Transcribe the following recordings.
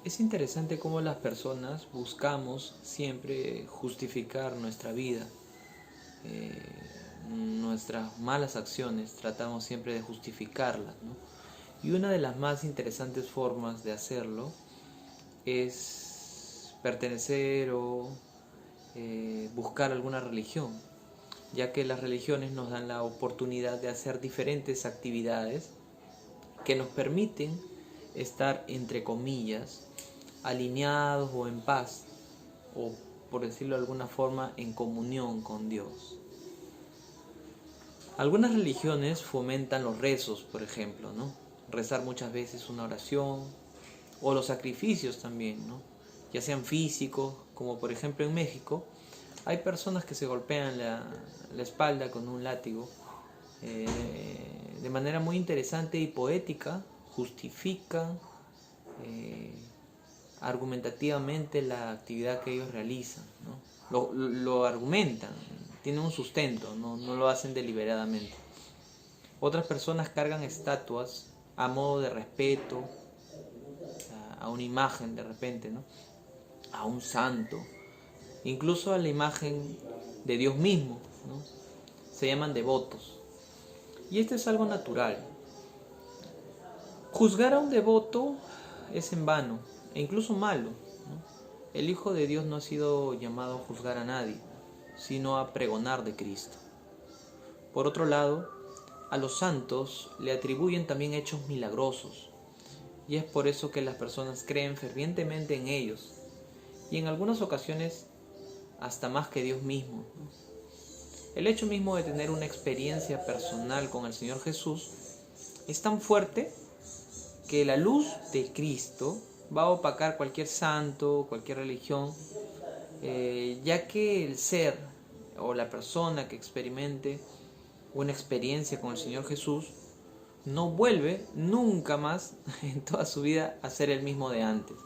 Es interesante cómo las personas buscamos siempre justificar nuestra vida, eh, nuestras malas acciones, tratamos siempre de justificarlas, ¿no? Y una de las más interesantes formas de hacerlo es pertenecer o buscar alguna religión, ya que las religiones nos dan la oportunidad de hacer diferentes actividades que nos permiten estar, entre comillas, alineados o en paz, o por decirlo de alguna forma, en comunión con Dios. Algunas religiones fomentan los rezos, por ejemplo, ¿no? Rezar muchas veces una oración, o los sacrificios también, ¿no? Ya sean físicos, como por ejemplo en México, hay personas que se golpean la espalda con un látigo de manera muy interesante y poética, justifican argumentativamente la actividad que ellos realizan, ¿no? Lo argumentan, tienen un sustento, no lo hacen deliberadamente. Otras personas cargan estatuas a modo de respeto a una imagen de repente, ¿no? A un santo, incluso a la imagen de Dios mismo, ¿no? Se llaman devotos. Y esto es algo natural. Juzgar a un devoto es en vano e incluso malo, ¿no? El Hijo de Dios no ha sido llamado a juzgar a nadie, sino a pregonar de Cristo. Por otro lado, a los santos le atribuyen también hechos milagrosos, y es por eso que las personas creen fervientemente en ellos, y en algunas ocasiones hasta más que Dios mismo. El hecho mismo de tener una experiencia personal con el Señor Jesús es tan fuerte que la luz de Cristo va a opacar cualquier santo, cualquier religión, ya que el ser o la persona que experimente una experiencia con el Señor Jesús no vuelve nunca más en toda su vida a ser el mismo de antes.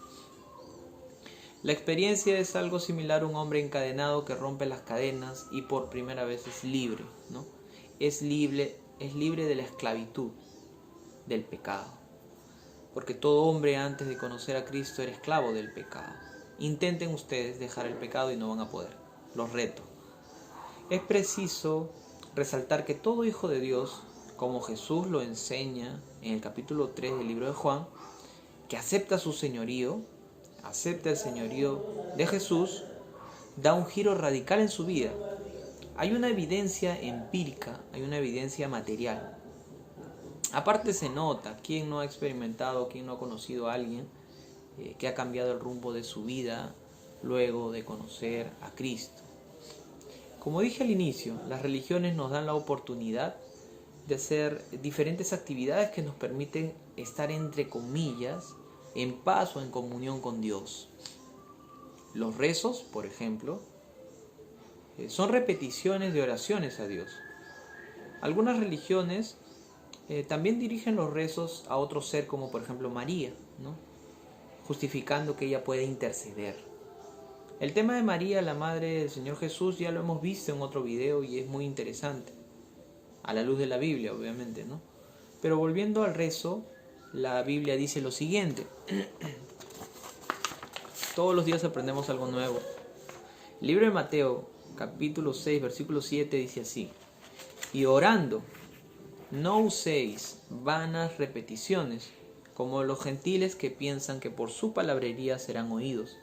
La experiencia es algo similar a un hombre encadenado que rompe las cadenas y por primera vez es libre, ¿no? Es libre de la esclavitud, del pecado. Porque todo hombre antes de conocer a Cristo era esclavo del pecado. Intenten ustedes dejar el pecado y no van a poder. Los reto. Es preciso resaltar que todo hijo de Dios, como Jesús lo enseña en el capítulo 3 del libro de Juan, que acepta su señorío, acepta el señorío de Jesús, da un giro radical en su vida. Hay una evidencia empírica, hay una evidencia material. Aparte se nota, quién no ha experimentado, quién no ha conocido a alguien que ha cambiado el rumbo de su vida luego de conocer a Cristo. Como dije al inicio, las religiones nos dan la oportunidad de hacer diferentes actividades que nos permiten estar, entre comillas, en paz o en comunión con Dios. Los rezos, por ejemplo, son repeticiones de oraciones a Dios. Algunas religiones también dirigen los rezos a otro ser, como por ejemplo María, ¿no? Justificando que ella puede interceder. El tema de María, la madre del Señor Jesús, ya lo hemos visto en otro video y es muy interesante, a la luz de la Biblia, obviamente, ¿no? Pero volviendo al rezo, la Biblia dice lo siguiente. Todos los días aprendemos algo nuevo. El libro de Mateo, capítulo 6, versículo 7, dice así: y orando, no uséis vanas repeticiones, como los gentiles que piensan que por su palabrería serán oídos.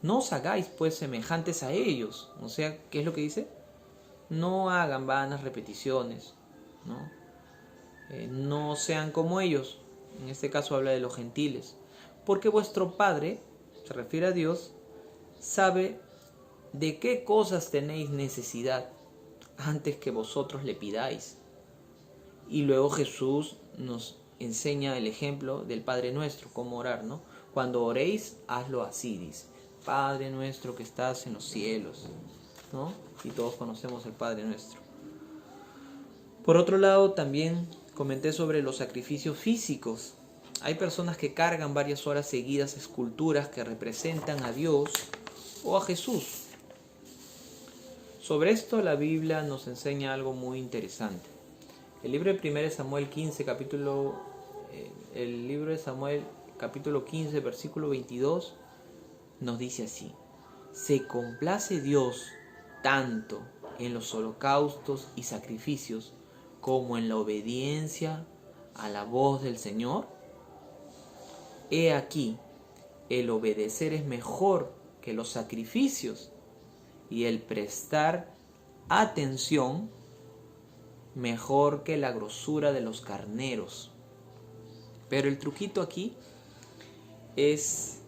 No os hagáis pues semejantes a ellos. O sea, ¿qué es lo que dice? No hagan vanas repeticiones, ¿no? No sean como ellos. En este caso habla de los gentiles. Porque vuestro Padre, se refiere a Dios, sabe de qué cosas tenéis necesidad antes que vosotros le pidáis. Y luego Jesús nos enseña el ejemplo del Padre Nuestro, cómo orar, ¿no? Cuando oréis, hazlo así, dice: Padre nuestro que estás en los cielos, ¿no? Y todos conocemos el Padre Nuestro. Por otro lado, también comenté sobre los sacrificios físicos. Hay personas que cargan varias horas seguidas esculturas que representan a Dios o a Jesús. Sobre esto la Biblia nos enseña algo muy interesante. El libro de 1 Samuel 15, el libro de Samuel capítulo 15, versículo 22, nos dice así: se complace Dios tanto en los holocaustos y sacrificios como en la obediencia a la voz del Señor. He aquí, el obedecer es mejor que los sacrificios y el prestar atención mejor que la grosura de los carneros. Pero el truquito aquí es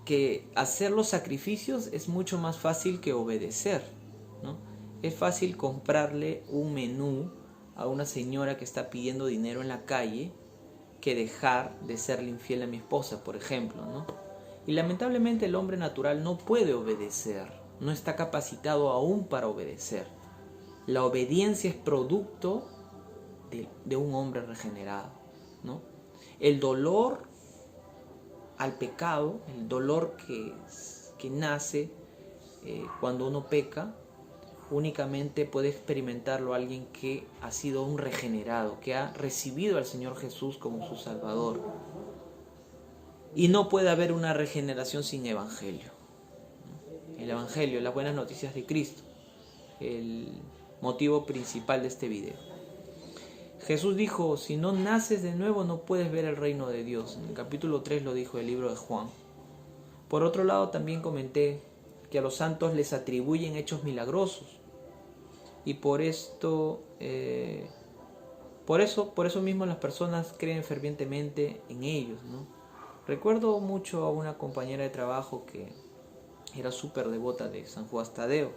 que hacer los sacrificios es mucho más fácil que obedecer, ¿no? Es fácil comprarle un menú a una señora que está pidiendo dinero en la calle que dejar de serle infiel a mi esposa, por ejemplo, ¿no? Y lamentablemente el hombre natural no puede obedecer, no está capacitado aún para obedecer. La obediencia es producto de un hombre regenerado, ¿no? El dolor al pecado, el dolor que nace cuando uno peca, únicamente puede experimentarlo alguien que ha sido un regenerado, que ha recibido al Señor Jesús como su Salvador. Y no puede haber una regeneración sin evangelio. El evangelio, las buenas noticias de Cristo, el motivo principal de este video. Jesús dijo: si no naces de nuevo no puedes ver el reino de Dios. En el capítulo 3 lo dijo el libro de Juan. Por otro lado, también comenté que a los santos les atribuyen hechos milagrosos. Y por eso mismo las personas creen fervientemente en ellos, ¿no? Recuerdo mucho a una compañera de trabajo que era súper devota de San Juan Tadeo.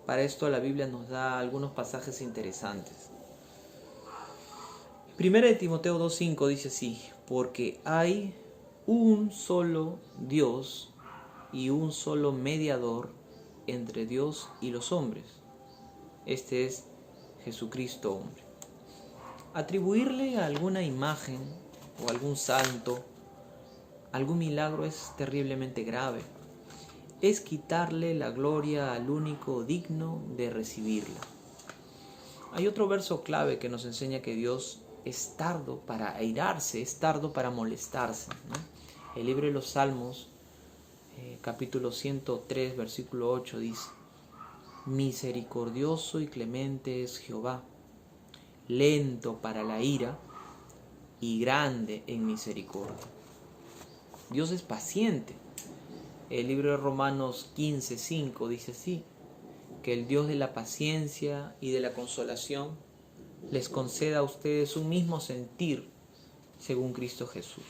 Para esto la Biblia nos da algunos pasajes interesantes. Primera de Timoteo 2:5 dice así: porque hay un solo Dios y un solo mediador entre Dios y los hombres. Este es Jesucristo hombre. Atribuirle a alguna imagen o algún santo algún milagro es terriblemente grave. Es quitarle la gloria al único digno de recibirla. Hay otro verso clave que nos enseña que Dios es tardo para airarse, es tardo para molestarse, ¿no? El libro de los Salmos, capítulo 103, versículo 8 dice: misericordioso y clemente es Jehová, lento para la ira y grande en misericordia. Dios es paciente. El libro de Romanos 15:5 dice así: que el Dios de la paciencia y de la consolación les conceda a ustedes un mismo sentir según Cristo Jesús.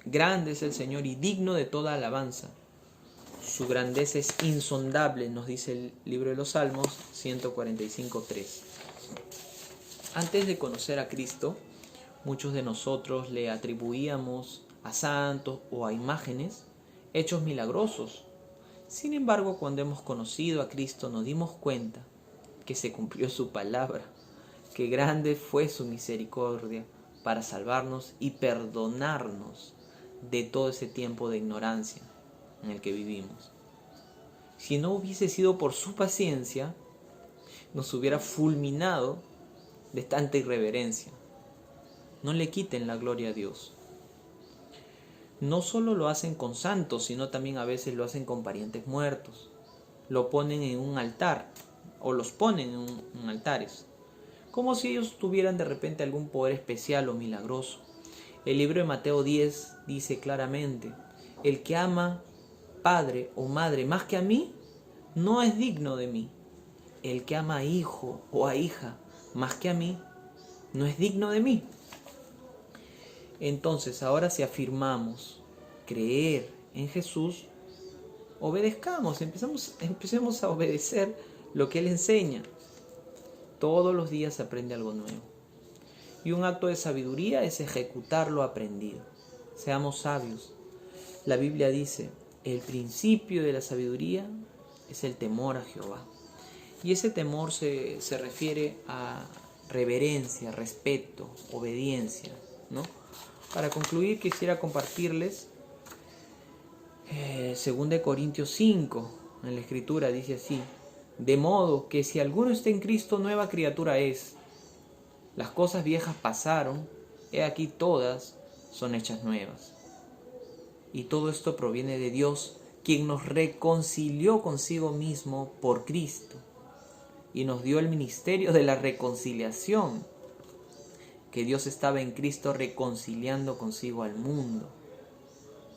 Grande es el Señor y digno de toda alabanza. Su grandeza es insondable, nos dice el libro de los Salmos 145:3. Antes de conocer a Cristo, muchos de nosotros le atribuíamos a santos o a imágenes hechos milagrosos. Sin embargo, cuando hemos conocido a Cristo nos dimos cuenta que se cumplió su palabra, que grande fue su misericordia para salvarnos y perdonarnos de todo ese tiempo de ignorancia en el que vivimos. Si no hubiese sido por su paciencia, nos hubiera fulminado de tanta irreverencia. No le quiten la gloria a Dios. No solo lo hacen con santos, sino también a veces lo hacen con parientes muertos. Lo ponen en un altar, o los ponen en altares, como si ellos tuvieran de repente algún poder especial o milagroso. El libro de Mateo 10 dice claramente: el que ama padre o madre más que a mí, no es digno de mí. El que ama a hijo o a hija más que a mí, no es digno de mí. Entonces, ahora si afirmamos creer en Jesús, obedezcamos, empecemos a obedecer lo que Él enseña. Todos los días se aprende algo nuevo. Y un acto de sabiduría es ejecutar lo aprendido. Seamos sabios. La Biblia dice: el principio de la sabiduría es el temor a Jehová. Y ese temor se refiere a reverencia, respeto, obediencia, ¿no? Para concluir, quisiera compartirles 2 Corintios 5, en la Escritura dice así: de modo que si alguno está en Cristo, nueva criatura es. Las cosas viejas pasaron, he aquí todas son hechas nuevas. Y todo esto proviene de Dios, quien nos reconcilió consigo mismo por Cristo y nos dio el ministerio de la reconciliación, que Dios estaba en Cristo reconciliando consigo al mundo,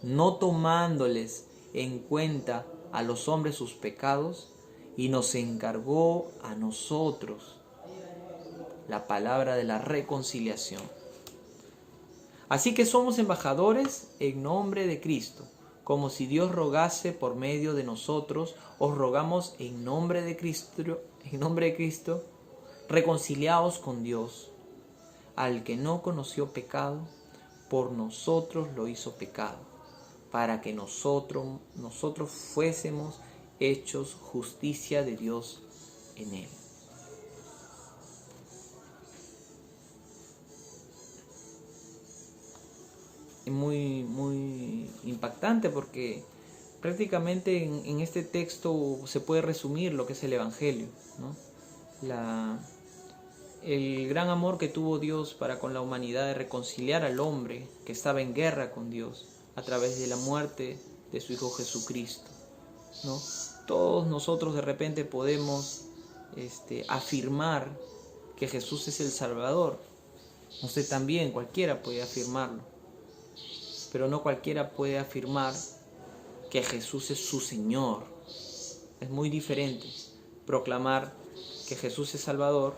no tomándoles en cuenta a los hombres sus pecados, y nos encargó a nosotros la palabra de la reconciliación. Así que somos embajadores en nombre de Cristo, como si Dios rogase por medio de nosotros. Os rogamos en nombre de Cristo, reconciliaos con Dios. Al que no conoció pecado, por nosotros lo hizo pecado, para que nosotros fuésemos hechos justicia de Dios en él. Es muy impactante porque prácticamente en este texto se puede resumir lo que es el Evangelio, ¿no? El gran amor que tuvo Dios para con la humanidad de reconciliar al hombre que estaba en guerra con Dios a través de la muerte de su Hijo Jesucristo, ¿no? Todos nosotros de repente podemos afirmar que Jesús es el Salvador. Usted también, cualquiera puede afirmarlo. Pero no cualquiera puede afirmar que Jesús es su Señor. Es muy diferente proclamar que Jesús es Salvador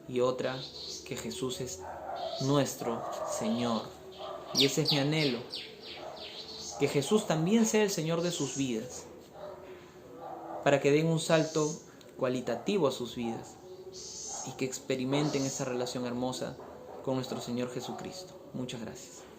y otra que Jesús es nuestro Señor. Y ese es mi anhelo, que Jesús también sea el Señor de sus vidas, para que den un salto cualitativo a sus vidas y que experimenten esa relación hermosa con nuestro Señor Jesucristo. Muchas gracias.